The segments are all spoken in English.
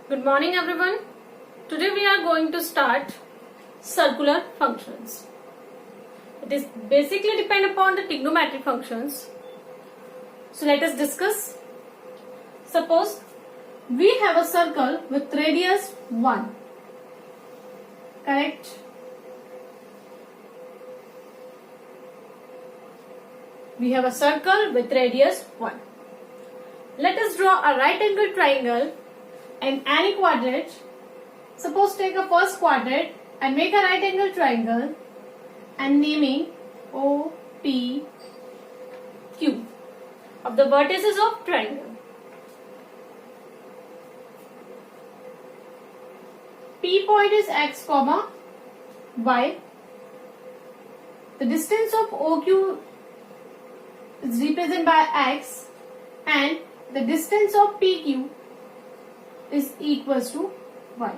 Good morning everyone. Today we are going to start circular functions. It is basically depend upon the trigonometric functions. So let us discuss. Suppose we have a circle with radius 1. Correct? We have a circle with radius 1. Let us draw a right angle triangle in any quadrant. Suppose take a first quadrant and make a right angle triangle and naming O, P, Q of the vertices of triangle. P point is x comma y. The distance of OQ is represented by x and the distance of PQ is equals to y.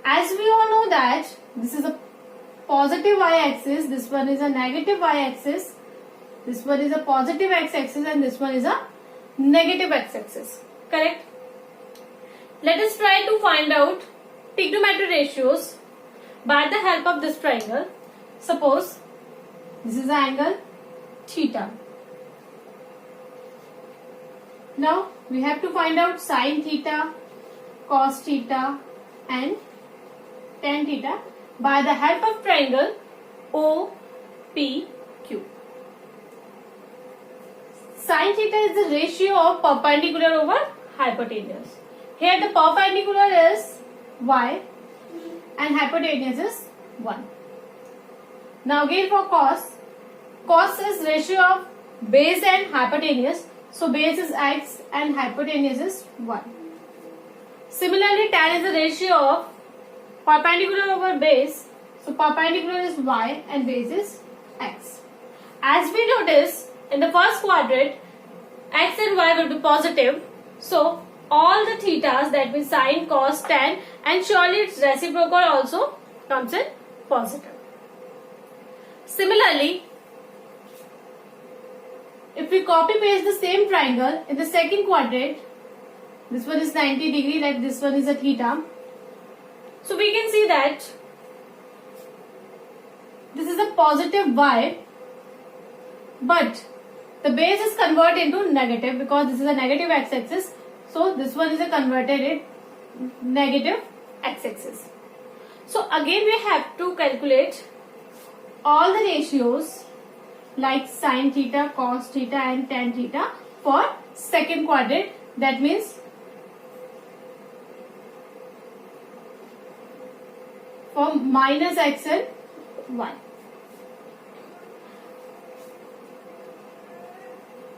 As we all know that this is a positive y-axis, this one is a negative y-axis, this one is a positive x-axis and this one is a negative x-axis. Correct? Let us try to find out trigonometric ratios by the help of this triangle. Suppose this is the angle theta. Now we have to find out sine theta, cos theta and tan theta by the help of triangle OPQ. Sine theta is the ratio of perpendicular over hypotenuse. Here the perpendicular is y and hypotenuse is 1. Now again for cos is ratio of base and hypotenuse. So base is x and hypotenuse is 1. Similarly, tan is the ratio of perpendicular over base. So perpendicular is y and base is x. As we notice in the first quadrant, x and y will be positive. So all the thetas, that means sine, cos, tan, and surely its reciprocal also comes in positive. Similarly, if we copy paste the same triangle in the second quadrant, this one is 90 degree, like this one is a theta. So we can see that this is a positive y, but the base is converted into negative because this is a negative x-axis. So this one is a converted negative x-axis. So again we have to calculate all the ratios like sine theta, cos theta and tan theta for second quadrant. That means for minus x and y.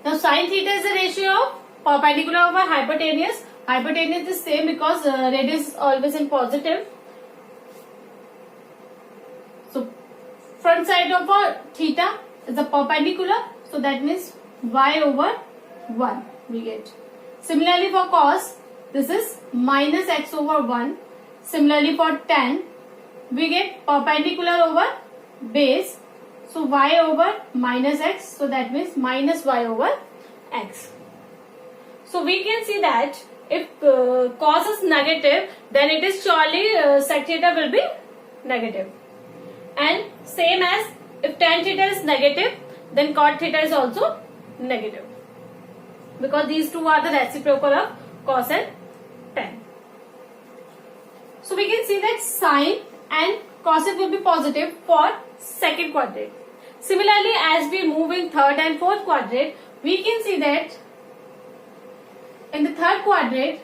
Now sine theta is the ratio of perpendicular over hypotenuse. Hypotenuse is same because radius is always in positive. So front side of a theta is a perpendicular, so that means y over 1 we get. Similarly for cos, this is minus x over 1. Similarly for tan, we get perpendicular over base, so y over minus x, so that means minus y over x. So we can see that if cos is negative, then it is surely sec theta will be negative. And same as if tan theta is negative, then cot theta is also negative. Because these two are the reciprocal of cos and tan. So we can see that sine and cosine will be positive for second quadrant. Similarly, as we move in third and fourth quadrant, we can see that in the third quadrant,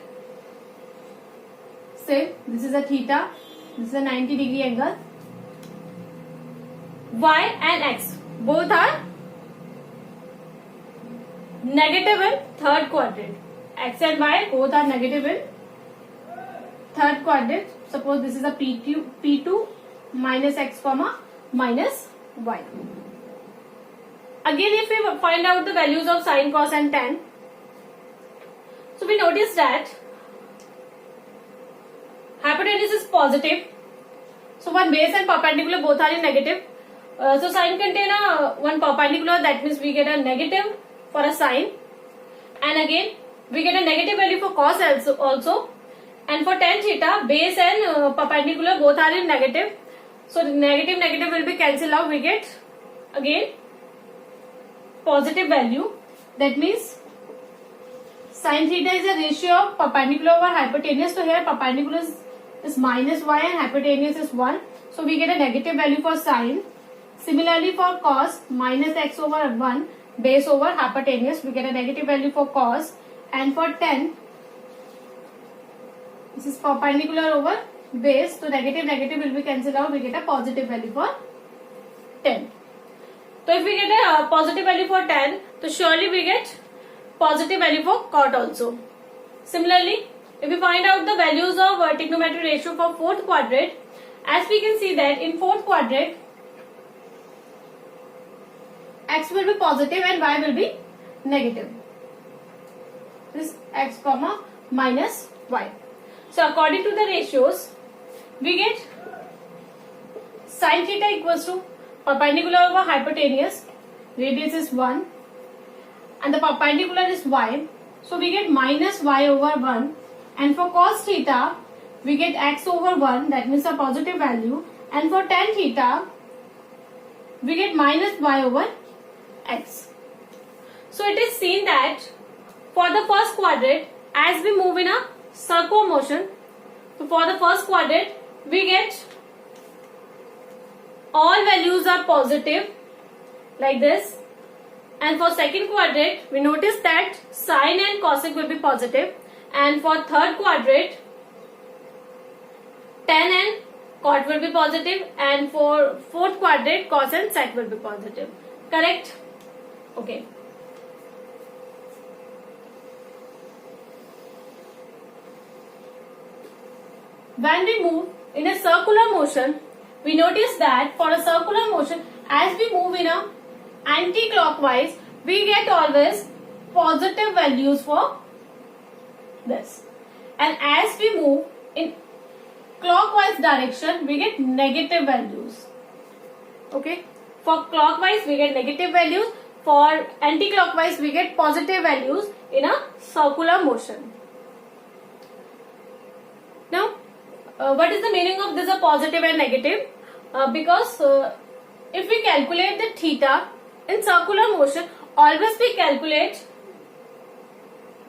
say this is a theta, this is a 90 degree angle. Y and x both are negative in third quadrant. X and y both are negative in third quadrant. Suppose this is a P2 minus x comma minus y. Again, if we find out the values of sine, cos and tan, so we notice that hypotenuse is positive. So one base and perpendicular both are in negative. So sine contain one perpendicular, that means we get a negative for a sine, and again we get a negative value for cos also, And for tan theta, base and perpendicular both are in negative. So negative negative will be cancelled out. We get again positive value. That means sin theta is a ratio of perpendicular over hypotenuse. So here perpendicular is minus y and hypotenuse is 1. So we get a negative value for sin. Similarly for cos, minus x over 1 base over hypotenuse, we get a negative value for cos. And for tan, this is perpendicular over base, so negative negative will be cancelled out, we get a positive value for tan. So if we get a positive value for tan, so surely we get positive value for cot also. Similarly, if we find out the values of trigonometric ratio for fourth quadrant, as we can see that in fourth quadrant, x will be positive and y will be negative. This x comma minus y. So according to the ratios, we get sin theta equals to perpendicular over hypotenuse, radius is 1 and the perpendicular is y. So we get minus y over 1, and for cos theta we get x over 1, that means a positive value, and for tan theta we get minus y over x. So it is seen that for the first quadrant, as we move in a circular motion, so for the first quadrant we get all values are positive like this, and for second quadrant we notice that sine and cosec will be positive, and for third quadrant tan and cot will be positive, and for fourth quadrant cos and sec will be positive. Correct? Okay. When we move in a circular motion, we notice that for a circular motion, as we move in a anti-clockwise, we get always positive values for this, and as we move in clockwise direction, we get negative values. Okay, for clockwise we get negative values, for anti-clockwise we get positive values in a circular motion. Now, what is the meaning of this, a positive and negative? Because if we calculate the theta in circular motion, always we calculate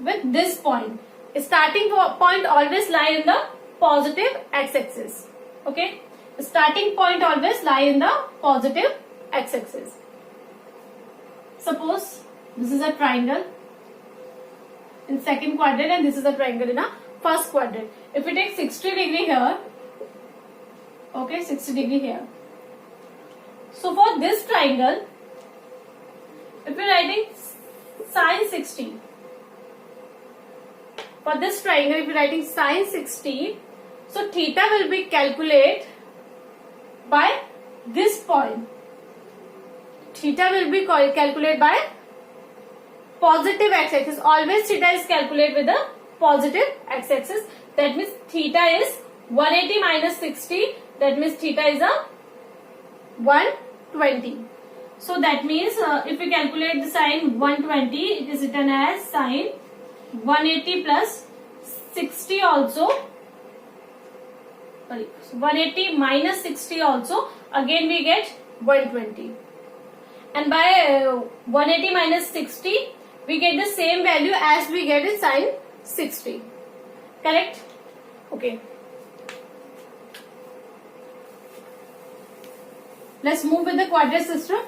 with this point. Starting point always lie in the positive x-axis. Okay, starting point always lie in the positive x-axis. Suppose this is a triangle in second quadrant and this is a triangle in a first quadrant. If we take 60 degree here, okay, 60 degree here. So for this triangle, if we are writing sine 60, for this triangle if we are writing sine 60, so theta will be calculated by this point. Theta will be calculated by positive x-axis. Always theta is calculated with the positive x-axis. That means theta is 180 minus 60. That means theta is a 120. So that means if we calculate the sine 120, it is written as sine 180 plus 60 also. Sorry, 180 minus 60 also. Again we get 120. And by 180 minus 60, we get the same value as we get in sine 60. Correct? Okay. Let's move with the quadrant system.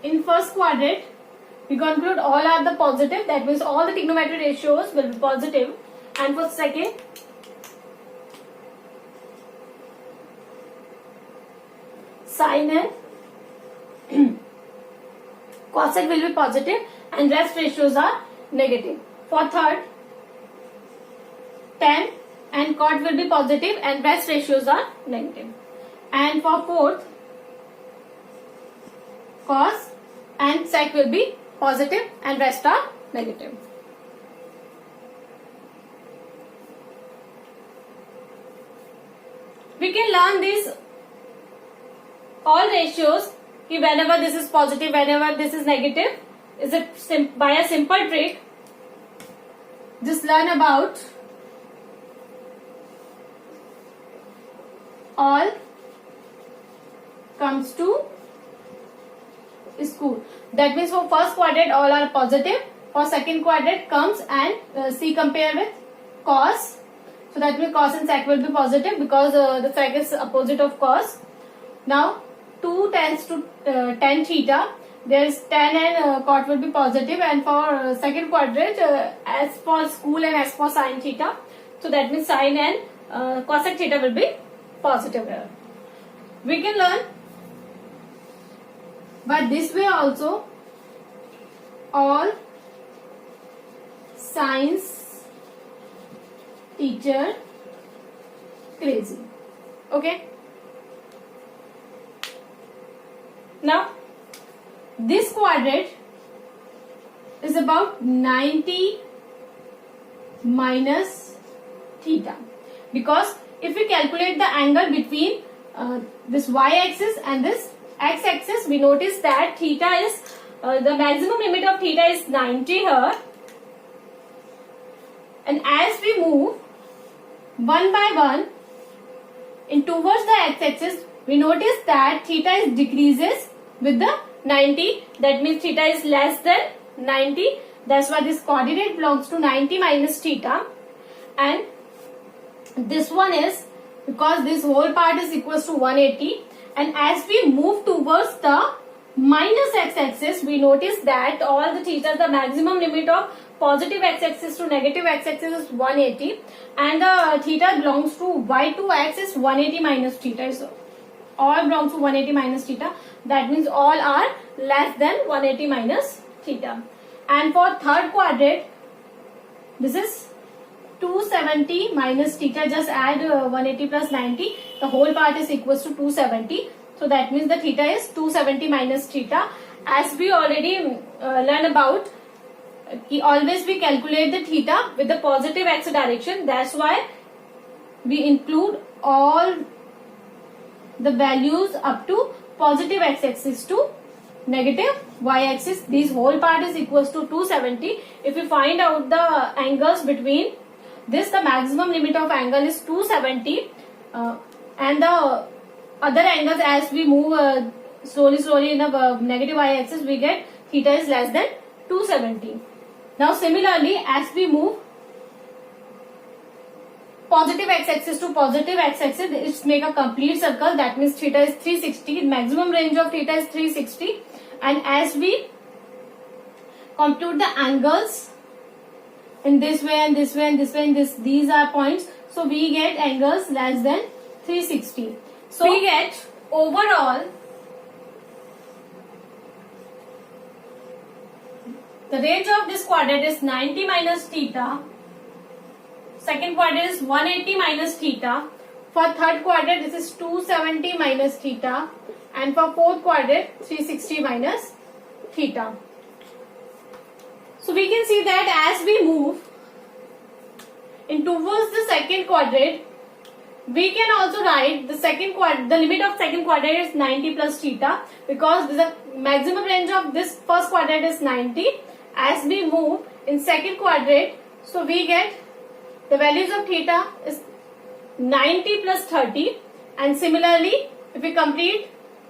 In first quadrant, we conclude all are the positive. That means all the trigonometric ratios will be positive. And for second, sine and cosec will be positive and rest ratios are negative. For third, tan and cot will be positive and rest ratios are negative. And for fourth, cos and sec will be positive and rest are negative. We can learn these all ratios कि whenever this is positive, whenever this is negative, is it by a simple trick. Just learn about all comes to school. That means for first quadrant all are positive. For second quadrant comes and see compare with cos. So that means cos and sec will be positive because the sec is opposite of cos. Now 2 tends to tan theta. There is tan and cot will be positive, and for second quadrant as for school and as for sin theta. So that means sin and cosec theta will be positive here. We can learn but this way also all science teacher crazy. Okay. Now this quadrant is about 90 minus theta, because if we calculate the angle between this y-axis and this x-axis, we notice that theta is the maximum limit of theta is 90 here, and as we move one by one in towards the x-axis, we notice that theta is decreases with the 90. That means theta is less than 90. That's why this coordinate belongs to 90 minus theta. And this one is because this whole part is equals to 180. And as we move towards the minus x-axis, we notice that all the theta, the maximum limit of positive x-axis to negative x-axis is 180. And the theta belongs to y2 axis 180 minus theta. So all belongs to 180 minus theta. That means all are less than 180 minus theta. And for third quadrant, this is 270 minus theta. Just add 180 plus 90. The whole part is equals to 270. So that means the theta is 270 minus theta. As we already learned about, always we calculate the theta with the positive x direction. That's why we include all the values up to positive x-axis to negative y-axis. This whole part is equals to 270. If we find out the angles between this, the maximum limit of angle is 270, and the other angles as we move slowly in the negative y-axis, we get theta is less than 270. Now similarly, as we move positive x-axis to positive x-axis, it's make a complete circle. That means theta is 360. Maximum range of theta is 360. And as we compute the angles in this way and this way and this way, and these are points, so we get angles less than 360. So we get overall the range of this quadrant is 90 minus theta. Second quadrant is 180 minus theta. For third quadrant, this is 270 minus theta. And for fourth quadrant, 360 minus theta. So we can see that as we move in towards the second quadrant, we can also write the second quadrant, the limit of second quadrant is 90 plus theta, because the maximum range of this first quadrant is 90. As we move in second quadrant, so we get the values of theta is 90 plus 30, and similarly if we complete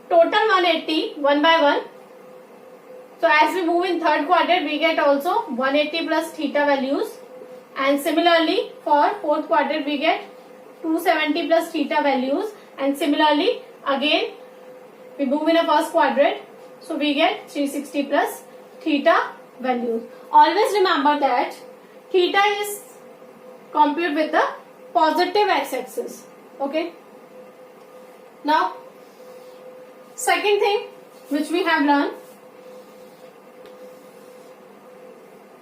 total 180 one by one, so as we move in third quadrant we get also 180 plus theta values, and similarly for fourth quadrant we get 270 plus theta values, and similarly again we move in a first quadrant, so we get 360 plus theta values. Always remember that theta is computed with the positive x-axis. Okay. Now, second thing which we have learned,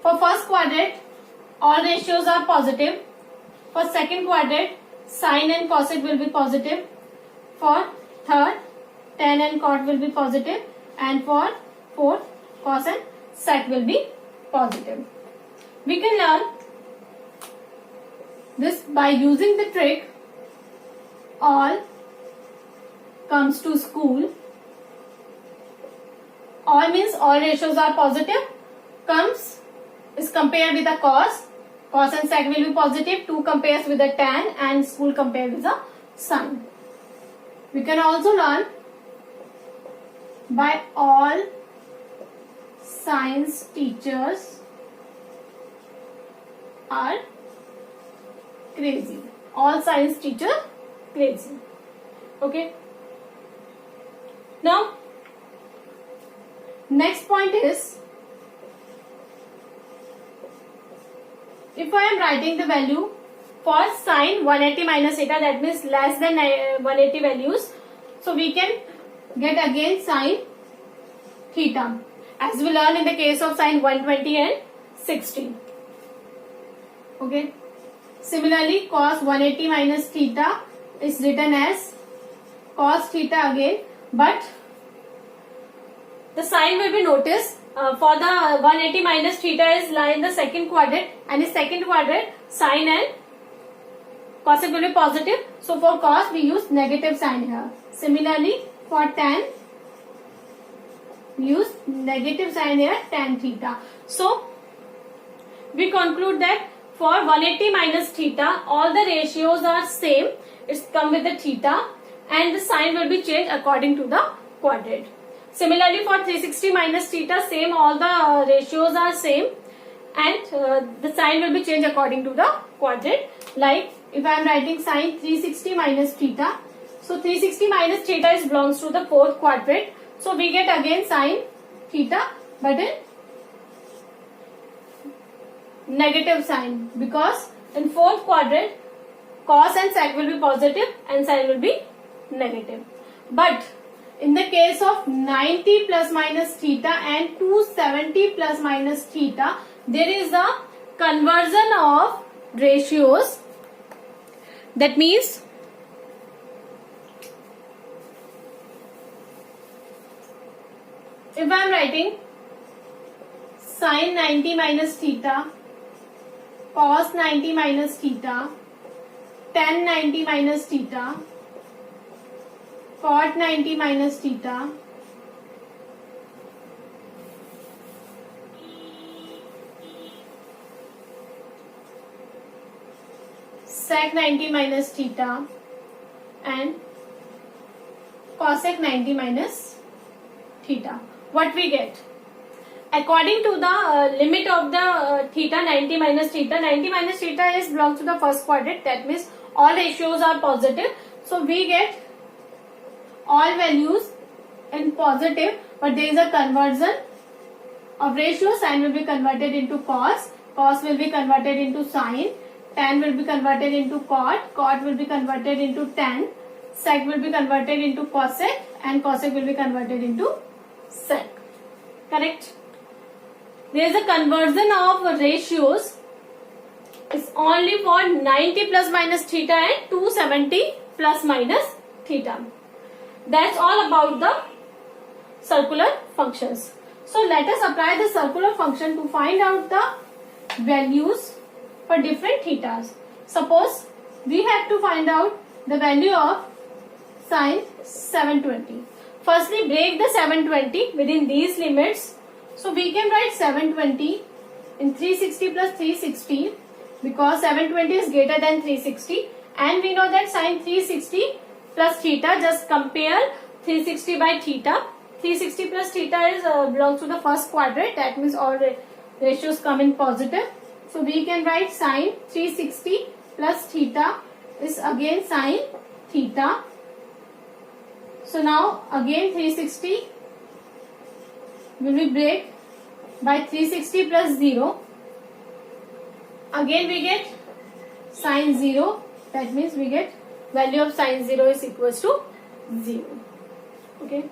for first quadrant all ratios are positive. For second quadrant, sine and cosec will be positive. For third, tan and cot will be positive, and for fourth, cos and sec will be positive. We can learn this by using the trick all comes to school. all means all ratios are positive, comes is compared with the cos. Cos and sec will be positive. 2 compares with the tan and will compare with the sin. We can also learn by all science teachers are crazy. All science teachers crazy. Okay. Now, next point is, if I am writing the value for sine 180 minus theta, that means less than 180 values, so we can get again sine theta, as we learn in the case of sine 120 and 60. Okay. Similarly, cos 180 minus theta is written as cos theta again, but the sign will be noticed. For the 180 minus theta is lie in the second quadrant, and in second quadrant sine and cosec will be positive. So for cos we use negative sign here. Similarly for tan we use negative sign here, tan theta. So we conclude that for 180 minus theta all the ratios are same. It's come with the theta, and the sign will be changed according to the quadrant. Similarly for 360 minus theta, same, all the ratios are same, and the sign will be changed according to the quadrant. Like if I am writing sine 360 minus theta, so 360 minus theta is belongs to the fourth quadrant, so we get again sine theta but in negative sign, because in fourth quadrant cos and sec will be positive and sin will be negative. But in the case of 90 plus minus theta and 270 plus minus theta, there is a conversion of ratios. That means if I am writing sin 90 minus theta, cos 90 minus theta, tan 90 minus theta, cot 90 minus theta, sec 90 minus theta, and cosec 90 minus theta. What we get? According to the limit of the theta, 90 minus theta is belongs to the first quadrant. That means all ratios are positive. So we get all values in positive, but there is a conversion of ratio. Sin will be converted into cos, cos will be converted into sin, tan will be converted into cot, cot will be converted into tan, sec will be converted into cosec, and cosec will be converted into sec. Correct? There is a conversion of ratios. It's only for 90 plus minus theta and 270 plus minus theta. That's all about the circular functions. So let us apply the circular function to find out the values for different thetas. Suppose we have to find out the value of sine 720. Firstly, break the 720 within these limits. So we can write 720 in 360 plus 360, because 720 is greater than 360, and we know that sine 360 plus theta, just compare 360 by theta. 360 plus theta is belongs to the first quadrant. That means all ratios come in positive. So we can write sine 360 plus theta is again sine theta. So now again 360 will be break by 360 plus 0. Again we get sine 0. That means we get value of sine 0 is equals to 0. Okay.